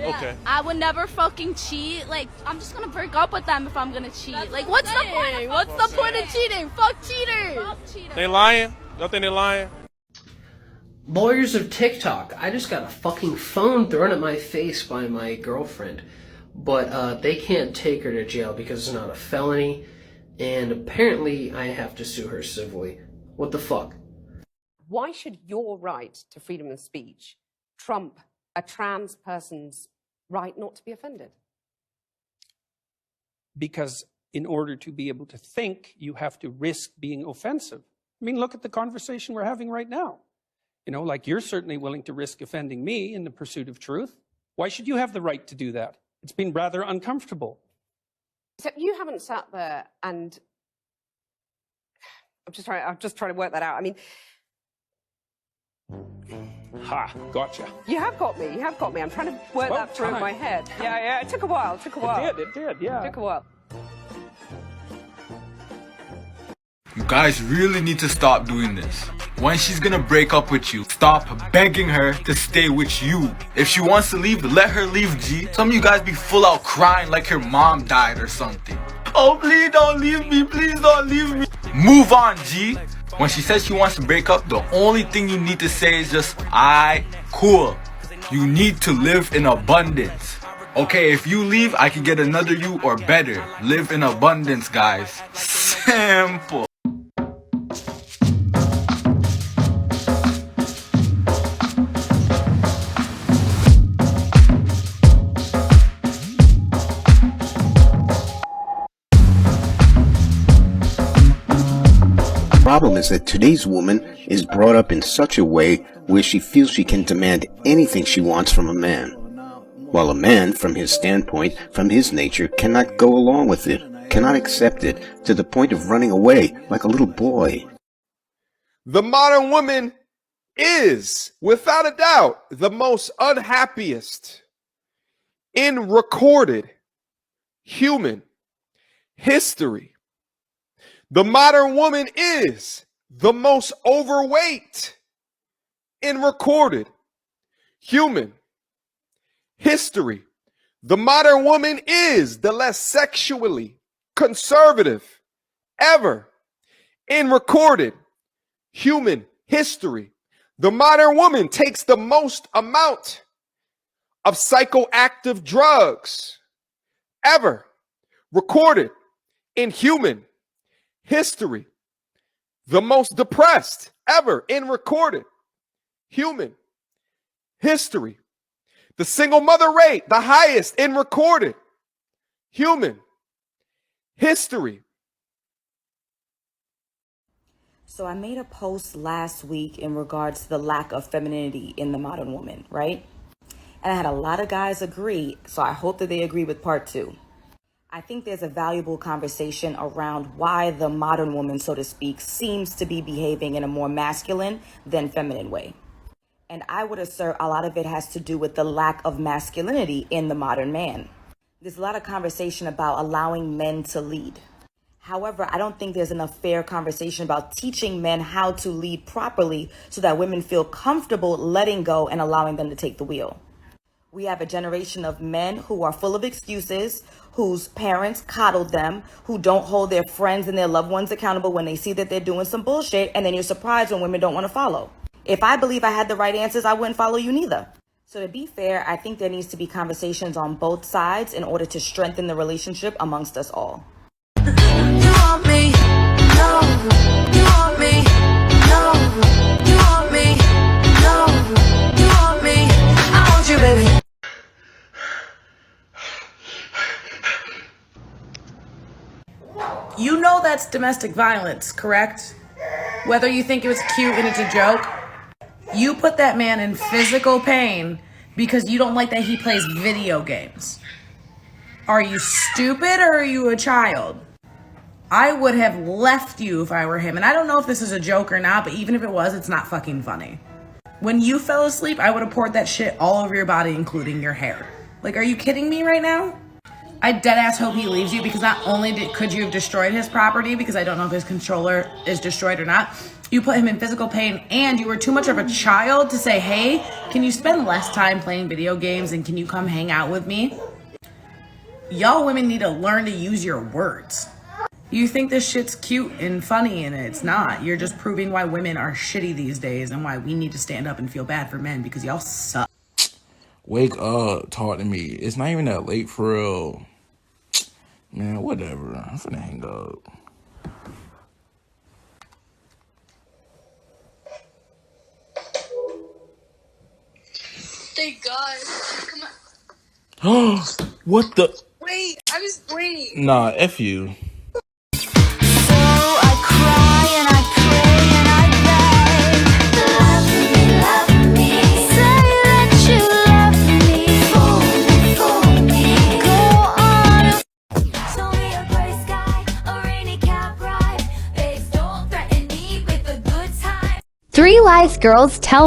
Yeah. Okay. I would never fucking cheat. Like, I'm just gonna break up with them if I'm gonna cheat. That's like, what what's I'm the point? saying. What's the point of cheating? Fuck cheaters. Fuck cheaters. They lying? Y'all think they lying? Lawyers of TikTok. I just got a fucking phone thrown at my face by my girlfriend. But they can't take her to jail because it's not a felony. And apparently I have to sue her civilly. What the fuck? Why should your right to freedom of speech trump a trans person's right not to be offended? Because in order to be able to think, you have to risk being offensive. I mean, look at the conversation we're having right now. You know, like you're certainly willing to risk offending me in the pursuit of truth. Why should you have the right to do that? It's been rather uncomfortable. So you haven't sat there and I'm just trying to work that out. I mean, Ha, gotcha. you have got me. I'm trying to work that through in my head. Yeah, it took a while. It did, yeah. It took a while. You guys really need to stop doing this. When she's gonna break up with you, stop begging her to stay with you. If she wants to leave, let her leave, G. Some of you guys be full out crying like her mom died or something. Oh, please don't leave me. Please don't leave me. Move on, G. When she says she wants to break up, the only thing you need to say is just, "Aight, cool." You need to live in abundance. Okay, if you leave, I can get another you or better. Live in abundance, guys. Simple. The problem is that today's woman is brought up in such a way where she feels she can demand anything she wants from a man, while a man, from his standpoint, from his nature, cannot go along with it, cannot accept it, to the point of running away like a little boy. The modern woman is, without a doubt, the most unhappiest in recorded human history. The modern woman is the most overweight in recorded human history. The modern woman is the less sexually conservative ever in recorded human history. The modern woman takes the most amount of psychoactive drugs ever recorded in human history. The most depressed ever in recorded human history. The single mother rate, the highest in recorded human history. So I made a post last week in regards to the lack of femininity in the modern woman, right? And I had a lot of guys agree, so I hope that they agree with part 2. I think there's a valuable conversation around why the modern woman, so to speak, seems to be behaving in a more masculine than feminine way. And I would assert a lot of it has to do with the lack of masculinity in the modern man. There's a lot of conversation about allowing men to lead. However, I don't think there's enough fair conversation about teaching men how to lead properly so that women feel comfortable letting go and allowing them to take the wheel. We have a generation of men who are full of excuses, whose parents coddled them, who don't hold their friends and their loved ones accountable when they see that they're doing some bullshit, and then you're surprised when women don't want to follow. If I believe I had the right answers, I wouldn't follow you neither. So to be fair, I think there needs to be conversations on both sides in order to strengthen the relationship amongst us all. You want me? No. You want me? No. You want me? No. You want me? I want you, baby. You know that's domestic violence, correct? Whether you think it was cute and it's a joke, you put that man in physical pain because you don't like that he plays video games. Are you stupid or are you a child? I would have left you if I were him. And I don't know if this is a joke or not, but even if it was, it's not fucking funny. When you fell asleep, I would have poured that shit all over your body, including your hair. Like, are you kidding me right now? I deadass hope he leaves you, because not only could you have destroyed his property, because I don't know if his controller is destroyed or not, you put him in physical pain, and you were too much of a child to say, hey, can you spend less time playing video games and can you come hang out with me? Y'all women need to learn to use your words. You think this shit's cute and funny, and it's not. You're just proving why women are shitty these days and why we need to stand up and feel bad for men, because y'all suck. Wake up, talk to me. It's not even that late for real. Man, whatever. I'm finna hang up. Thank God. Come on. What the? Wait, wait. Nah, F you. Three lies girls tell.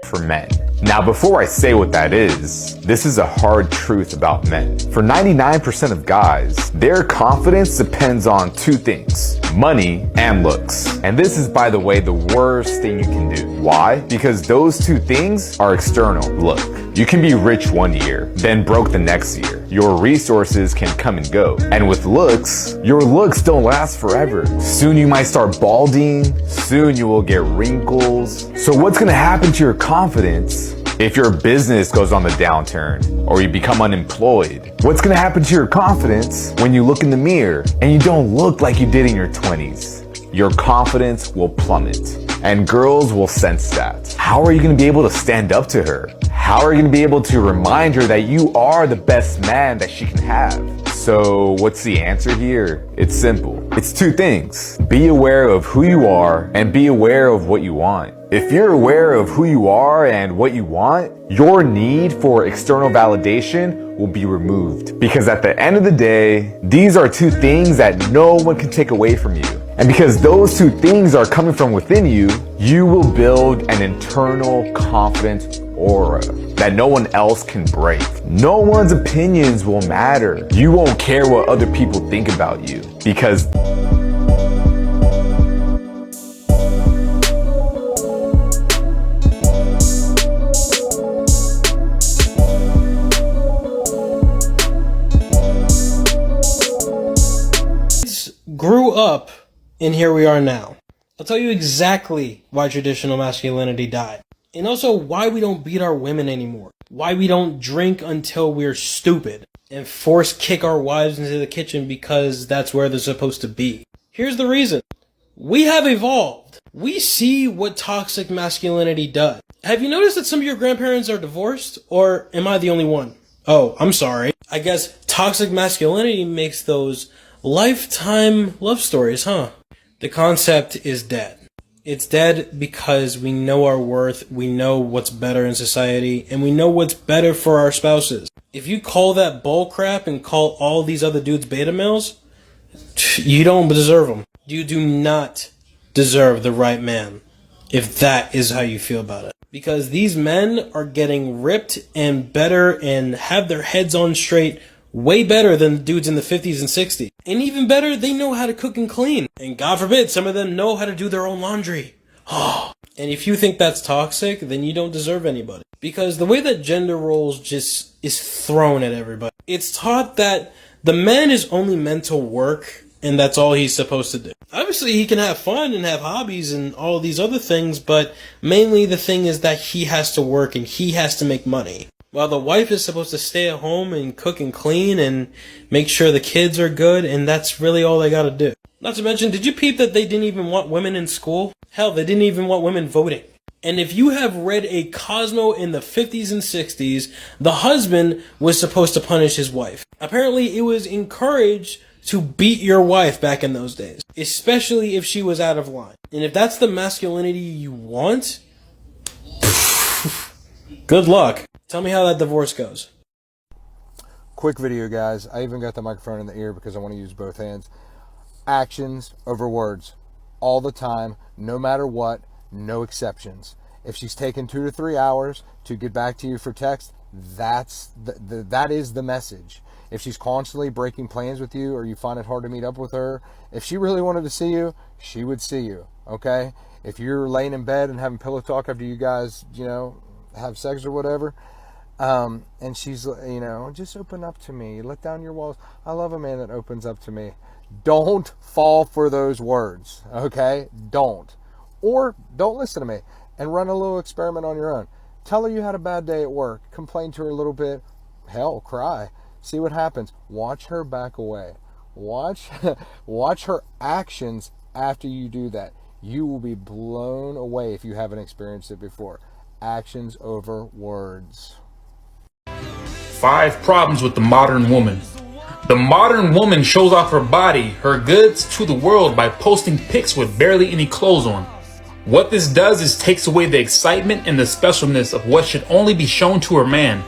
For men. Now, before I say what that is, this is a hard truth about men. For 99% of guys, their confidence depends on two things: money and looks. And this is, by the way, the worst thing you can do. Why? Because those two things are external. Look, you can be rich one year, then broke the next year. Your resources can come and go. And with looks, your looks don't last forever. Soon you might start balding, soon you will get wrinkles. So what's gonna happen to your confidence if your business goes on the downturn or you become unemployed? What's gonna happen to your confidence when you look in the mirror and you don't look like you did in your 20s? Your confidence will plummet, and girls will sense that. How are you gonna be able to stand up to her? How are you gonna be able to remind her that you are the best man that she can have? So what's the answer here? It's simple. It's two things. Be aware of who you are and be aware of what you want. If you're aware of who you are and what you want, your need for external validation will be removed. Because at the end of the day, these are two things that no one can take away from you. And because those two things are coming from within you, you will build an internal confident aura that no one else can break. No one's opinions will matter. You won't care what other people think about you, because grew up, and here we are now. I'll tell you exactly why traditional masculinity died. And also why we don't beat our women anymore. Why we don't drink until we're stupid and force kick our wives into the kitchen because that's where they're supposed to be. Here's the reason. We have evolved. We see what toxic masculinity does. Have you noticed that some of your grandparents are divorced? Or am I the only one? Oh, I'm sorry. I guess toxic masculinity makes those lifetime love stories, huh? The concept is dead. It's dead because we know our worth, we know what's better in society, and we know what's better for our spouses. If you call that bull crap and call all these other dudes beta males, you don't deserve them. You do not deserve the right man, if that is how you feel about it. Because these men are getting ripped and better and have their heads on straight way better than the dudes in the 50s and 60s. And even better, they know how to cook and clean. And God forbid, some of them know how to do their own laundry. Oh. And if you think that's toxic, then you don't deserve anybody. Because the way that gender roles just is thrown at everybody, it's taught that the man is only meant to work, and that's all he's supposed to do. Obviously, he can have fun and have hobbies and all these other things, but mainly the thing is that he has to work and he has to make money. While the wife is supposed to stay at home and cook and clean and make sure the kids are good, and that's really all they gotta do. Not to mention, did you peep that they didn't even want women in school? Hell, they didn't even want women voting. And if you have read a Cosmo in the 50s and 60s, the husband was supposed to punish his wife. Apparently, it was encouraged to beat your wife back in those days, especially if she was out of line. And if that's the masculinity you want, good luck. Tell me how that divorce goes. quick video, guys. I even got the microphone in the ear because I want to use both hands. Actions over words. All the time, no matter what, no exceptions. If she's taken 2 to 3 hours to get back to you for text, that is the message. If she's constantly breaking plans with you, or you find it hard to meet up with her, if she really wanted to see you, she would see you, okay? If you're laying in bed and having pillow talk after you guys, you know, have sex or whatever, and she's, you know, just open up to me, let down your walls. I love a man that opens up to me. Don't fall for those words, okay? Don't. Or don't listen to me and run a little experiment on your own. Tell her you had a bad day at work. Complain to her a little bit. Hell, cry. See what happens. Watch her back away. Watch her actions after you do that. You will be blown away if you haven't experienced it before. Actions over words. 5 problems with the modern woman. The modern woman shows off her body, her goods to the world by posting pics with barely any clothes on. What this does is takes away the excitement and the specialness of what should only be shown to her man.